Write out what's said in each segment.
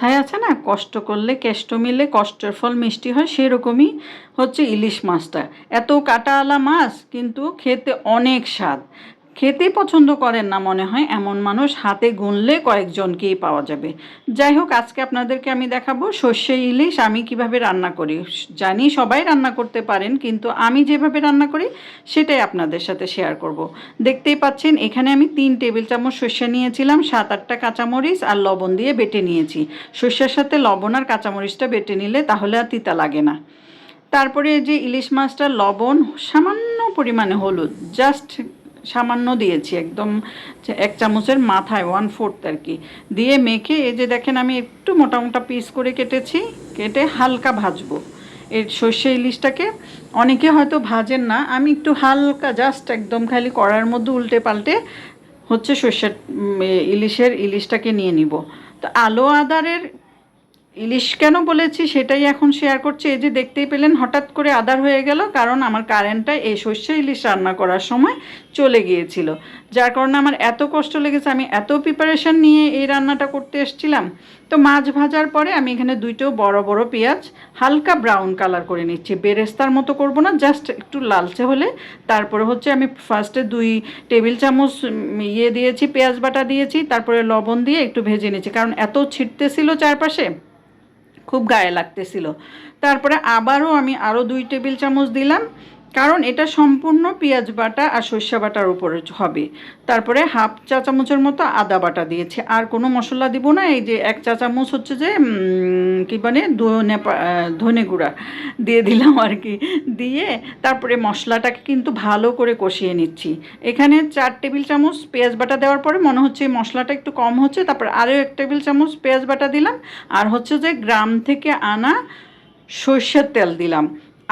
কথায় আছে না, কষ্ট করলে কেষ্ট মিলে কষ্টের ফল মিষ্টি হয়, সেরকমই হচ্ছে ইলিশ মাছটা। এত কাঁটাওয়ালা মাছ কিন্তু খেতে অনেক স্বাদ। খেতেই পছন্দ করেন না মনে হয় এমন মানুষ হাতে গুনলে কয়েকজনকেই পাওয়া যাবে। যাই হোক, আজকে আপনাদেরকে আমি দেখাবো সর্ষে ইলিশ আমি কিভাবে রান্না করি। জানি সবাই রান্না করতে পারেন, কিন্তু আমি যেভাবে রান্না করি সেটাই আপনাদের সাথে শেয়ার করব। দেখতেই পাচ্ছেন এখানে আমি 3 টেবিল চামচ সর্ষে নিয়েছিলাম, 7-8টা কাঁচামরিচ আর লবণ দিয়ে বেটে নিয়েছি। সর্ষের সাথে লবণ আর কাঁচামরিচটা বেটে নিলে তাহলে আর তিতা লাগে না। তারপরে এই যে ইলিশ মাছটা লবণ, সামান্য পরিমাণে হলুদ, জাস্ট সামান্য দিয়েছি, একদম 1 চামচের মাথায় 1/4 আর কি, দিয়ে মেখে এই যে দেখেন আমি একটু মোটা মোটা পিস করে কেটেছি, কেটে হালকা ভাজবো। এর সর্ষে ইলিশটাকে অনেকে হয়তো ভাজেন না, আমি একটু হালকা জাস্ট একদম খালি কড়ার মধ্যে উল্টে পাল্টে হচ্ছে সর্ষের ইলিশটাকে নিয়ে নিব। তো আলো আদারের ইলিশ কেন বলেছি সেটাই এখন শেয়ার করছি। এই যে দেখতেই পেলেন হঠাৎ করে আদার হয়ে গেল, কারণ আমার কারেন্টটা এই সর্ষে ইলিশ রান্না করার সময় চলে গিয়েছিল, যার কারণে আমার এত কষ্ট লেগেছে। আমি এত প্রিপারেশন নিয়ে এই রান্নাটা করতে এসেছিলাম। তো মাছ ভাজার পরে আমি এখানে 2টো বড় বড় পেঁয়াজ হালকা ব্রাউন কালার করে নিচ্ছি, বেরেস্তার মতো করব না, জাস্ট একটু লালচে হলে। তারপরে হচ্ছে আমি ফার্স্টে 2 টেবিল চামচ দিয়েছি, পেঁয়াজ বাটা দিয়েছি, তারপরে লবণ দিয়ে একটু ভেজে নিচ্ছি, কারণ এত ছিটতেছিল চারপাশে, খুব গায়ে লাগতেছিল। তারপরে আবারও আমি আরও 2 টেবিল চামচ দিলাম, কারণ এটা সম্পূর্ণ পেঁয়াজ বাটা আর সর্ষে বাটার উপরে হবে। তারপরে 1/2 চা চামচের মতো আদা বাটা দিয়েছি, আর কোনো মশলা দিব না। এই যে 1 চা চামচ হচ্ছে যে কী মানে ধনে গুঁড়া দিয়ে দিলাম আর কি, দিয়ে তারপরে মশলাটাকে কিন্তু ভালো করে কষিয়ে নিচ্ছি। এখানে 4 টেবিল চামচ পেঁয়াজ বাটা দেওয়ার পরে মনে হচ্ছে মশলাটা একটু কম হচ্ছে, তারপর আরও 1 টেবিল চামচ পেঁয়াজ বাটা দিলাম, আর হচ্ছে যে গ্রাম থেকে আনা সর্ষের তেল দিলাম।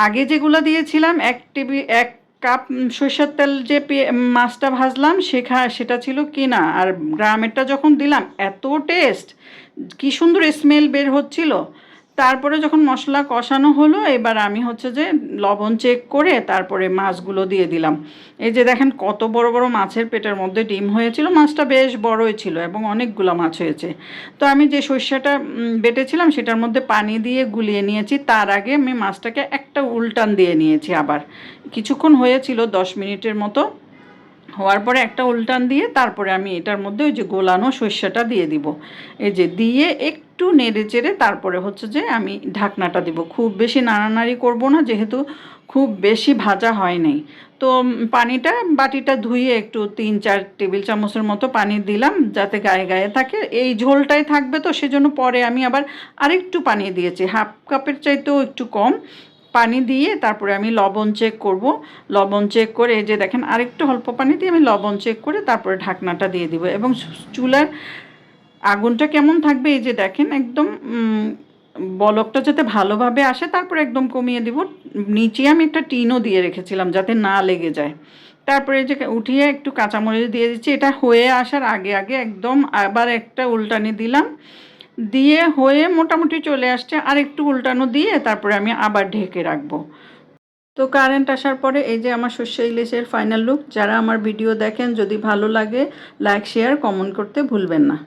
আগে যেগুলো দিয়েছিলাম 1 কাপ সর্ষের তেল যে মাছটা ভাজলাম সেটা ছিল কিনা, আর গ্রামেরটা যখন দিলাম এত টেস্ট, কি সুন্দর স্মেল বের হচ্ছিল। তারপরে যখন মশলা কষানো হলো, এবার আমি হচ্ছে যে লবণ চেক করে তারপরে মাছগুলো দিয়ে দিলাম। এই যে দেখেন কত বড় বড় মাছের পেটের মধ্যে ডিম হয়েছিল, মাছটা বেশ বড়ই ছিল এবং অনেকগুলো মাছ হয়েছে। তো আমি যে সর্ষেটা বেটেছিলাম সেটার মধ্যে পানি দিয়ে গুলিয়ে নিয়েছি, তার আগে আমি মাছটাকে একটা উল্টান দিয়ে নিয়েছি। আবার কিছুক্ষণ হয়েছিল, 10 মিনিটের মতো হওয়ার পরে একটা উল্টান দিয়ে তারপরে আমি এটার মধ্যে ওই যে গোলানো সর্ষেটা দিয়ে দিব। এই যে দিয়ে একটু নেড়ে চেড়ে তারপরে হচ্ছে যে আমি ঢাকনাটা দিব। খুব বেশি নাড়ানাড়ি করব না, যেহেতু খুব বেশি ভাজা হয় নাই। তো পানিটা বাটিটা ধুয়ে একটু 3-4 টেবিল চামচের মতো পানি দিলাম, যাতে গায়ে গায়ে থাকে। এই ঝোলটাই থাকবে, তো সেজন্য পরে আমি আবার আরেকটু পানি দিয়েছি, 1/2 কাপের চাইতেও একটু কম পানি দিয়ে তারপরে আমি লবণ চেক করব। লবণ চেক করে এই যে দেখেন আরেকটু অল্প পানি দিয়ে আমি লবণ চেক করে তারপরে ঢাকনাটা দিয়ে দিব। এবং চুলার আগুনটা কেমন থাকবে, এই যে দেখেন একদম বলকটা যাতে ভালোভাবে আসে, তারপরে একদম কমিয়ে দিব। নিচে আমি একটা টিনও দিয়ে রেখেছিলাম যাতে না লেগে যায়। তারপরে যে উঠিয়ে একটু কাঁচামরিচ দিয়ে দিচ্ছি। এটা হয়ে আসার আগে আগে একদম আবার একটা উল্টানি দিলাম, দিয়ে হয়ে মোটামুটি চলে আসছে, আর একটু উল্টানো দিয়ে তারপরে আমি আবার ঢেকে রাখবো। তো কারেন্ট আসার পরে এই যে আমার সর্ষে ইলিশের ফাইনাল লুক। যারা আমার ভিডিও দেখেন, যদি ভালো লাগে লাইক শেয়ার কমেন্ট করতে ভুলবেন না।